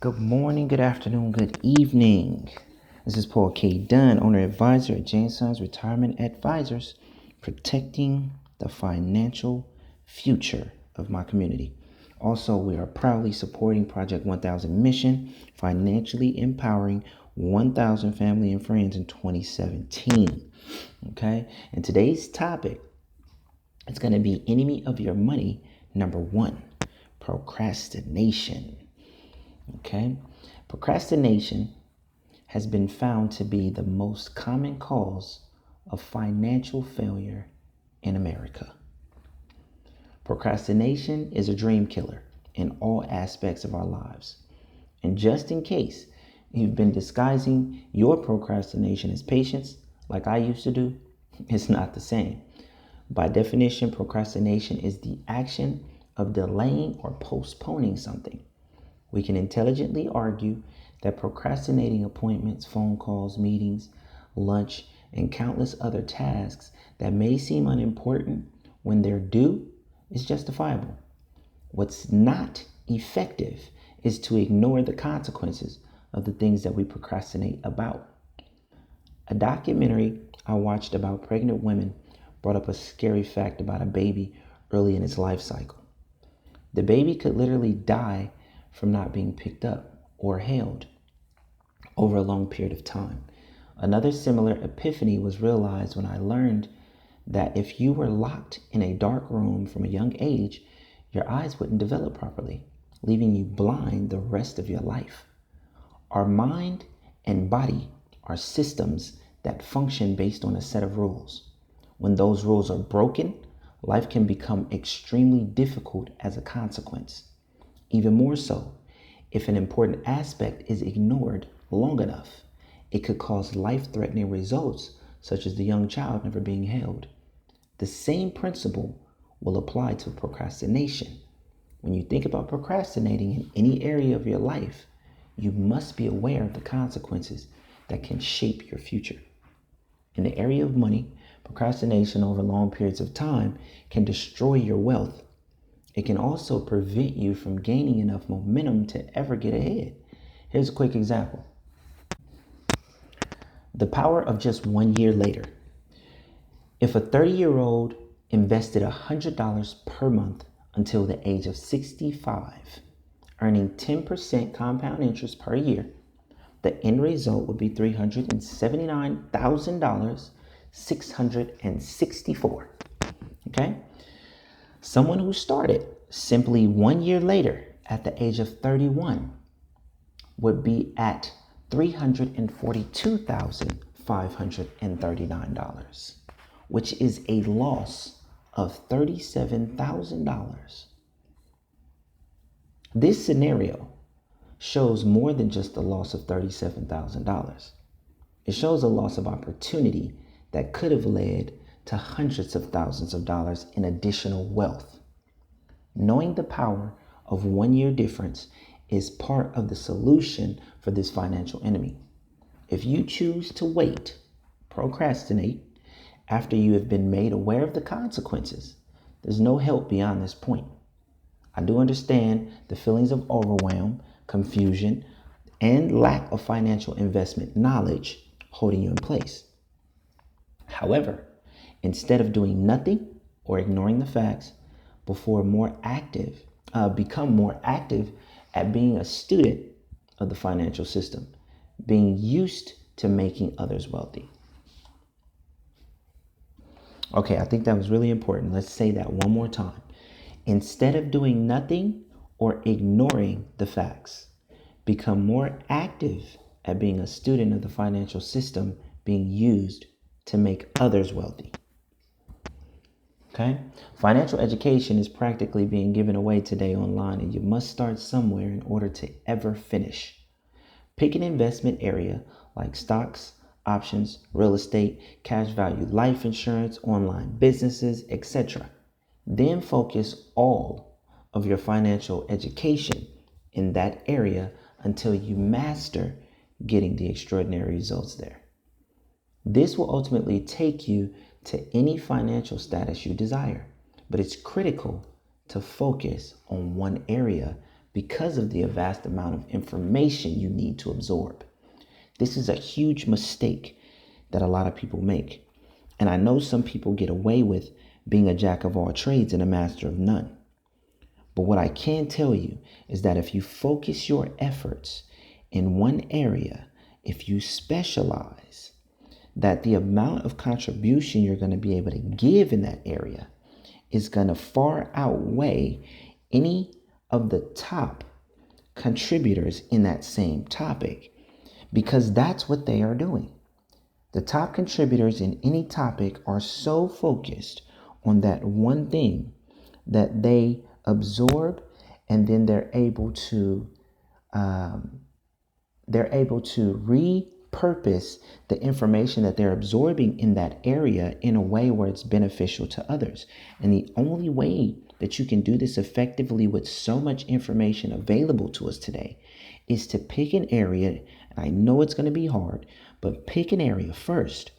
Good morning, good afternoon, good evening. This is Paul K. Dunn, owner advisor at Janson's Retirement Advisors, protecting the financial future of my community. Also, we are proudly supporting Project 1000 mission, financially empowering 1,000 family and friends in 2017. Okay, and today's topic is going to be enemy of your money, number one, procrastination. Okay, procrastination has been found to be the most common cause of financial failure in America. Procrastination is a dream killer in all aspects of our lives. And just in case you've been disguising your procrastination as patience, like I used to do, it's not the same. By definition, procrastination is the action of delaying or postponing something. We can intelligently argue that procrastinating appointments, phone calls, meetings, lunch, and countless other tasks that may seem unimportant when they're due is justifiable. What's not effective is to ignore the consequences of the things that we procrastinate about. A documentary I watched about pregnant women brought up a scary fact about a baby early in its life cycle. The baby could literally die from not being picked up or held over a long period of time. Another similar epiphany was realized when I learned that if you were locked in a dark room from a young age, your eyes wouldn't develop properly, leaving you blind the rest of your life. Our mind and body are systems that function based on a set of rules. When those rules are broken, life can become extremely difficult as a consequence. Even more so, if an important aspect is ignored long enough, it could cause life-threatening results, such as the young child never being held. The same principle will apply to procrastination. When you think about procrastinating in any area of your life, you must be aware of the consequences that can shape your future. In the area of money, procrastination over long periods of time can destroy your wealth. It can also prevent you from gaining enough momentum to ever get ahead. Here's a quick example. The power of just 1 year later. If a 30-year-old invested $100 per month until the age of 65, earning 10% compound interest per year, the end result would be $379,664. Okay? Someone who started simply 1 year later at the age of 31 would be at $342,539, which is a loss of $37,000. This scenario shows more than just the loss of $37,000. It shows a loss of opportunity that could have led to hundreds of thousands of dollars in additional wealth. Knowing the power of 1 year difference is part of the solution for this financial enemy. If you choose to wait, procrastinate, after you have been made aware of the consequences, there's no help beyond this point. I do understand the feelings of overwhelm, confusion, and lack of financial investment knowledge holding you in place. However, instead of doing nothing or ignoring the facts, become more active at being a student of the financial system, being used to making others wealthy. Okay, I think that was really important. Let's say that one more time. Instead of doing nothing or ignoring the facts, become more active at being a student of the financial system, being used to make others wealthy. Okay? Financial education is practically being given away today online, and you must start somewhere in order to ever finish. Pick an investment area like stocks, options, real estate, cash value, life insurance, online businesses, etc. Then focus all of your financial education in that area until you master getting the extraordinary results there. This will ultimately take you to any financial status you desire, but it's critical to focus on one area because of the vast amount of information you need to absorb. This is a huge mistake that a lot of people make. And I know some people get away with being a jack of all trades and a master of none. But what I can tell you is that if you focus your efforts in one area, if you specialize, that the amount of contribution you're going to be able to give in that area is going to far outweigh any of the top contributors in that same topic, because that's what they are doing. The top contributors in any topic are so focused on that one thing that they absorb, and then they're able to repurpose the information that they're absorbing in that area in a way where it's beneficial to others. And the only way that you can do this effectively with so much information available to us today is to pick an area. And I know it's going to be hard, but pick an area first.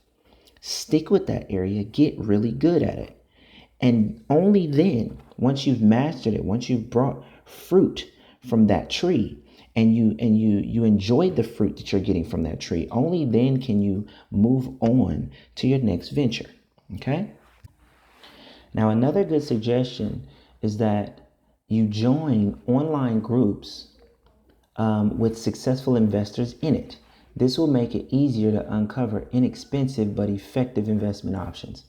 Stick with that area, get really good at it. And only then, once you've mastered it, once you've brought fruit from that tree, and you enjoy the fruit that you're getting from that tree, only then can you move on to your next venture. Okay? Now, another good suggestion is that you join online groups with successful investors in it. This will make it easier to uncover inexpensive but effective investment options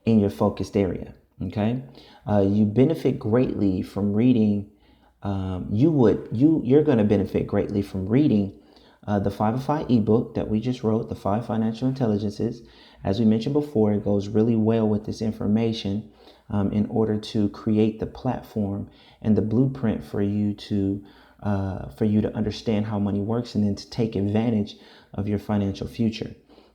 in your focused area. Okay, you benefit greatly from reading. You're going to benefit greatly from reading the 505 ebook that we just wrote, the 5 Financial Intelligences. As we mentioned before, it goes really well with this information in order to create the platform and the blueprint for you to understand how money works, and then to take advantage of your financial future.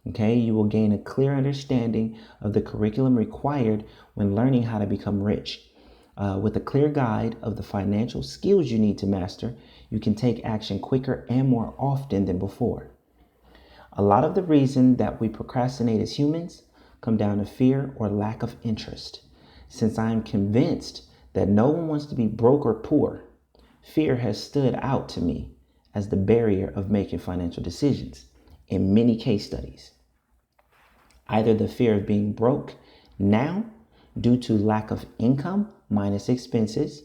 Okay, you will gain a clear understanding of the curriculum required when learning how to become rich. With a clear guide of the financial skills you need to master, you can take action quicker and more often than before. A lot of the reason that we procrastinate as humans come down to fear or lack of interest. Since I am convinced that no one wants to be broke or poor, fear has stood out to me as the barrier of making financial decisions in many case studies. Either the fear of being broke now due to lack of income minus expenses,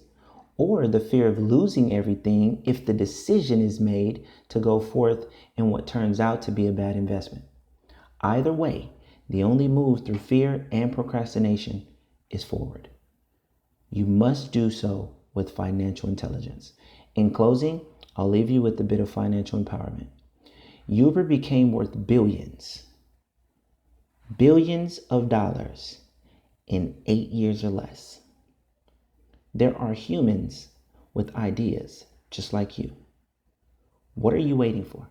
or the fear of losing everything if the decision is made to go forth in what turns out to be a bad investment. Either way, the only move through fear and procrastination is forward. You must do so with financial intelligence. In closing, I'll leave you with a bit of financial empowerment. Uber became worth billions of dollars in 8 years or less. There are humans with ideas just like you. What are you waiting for?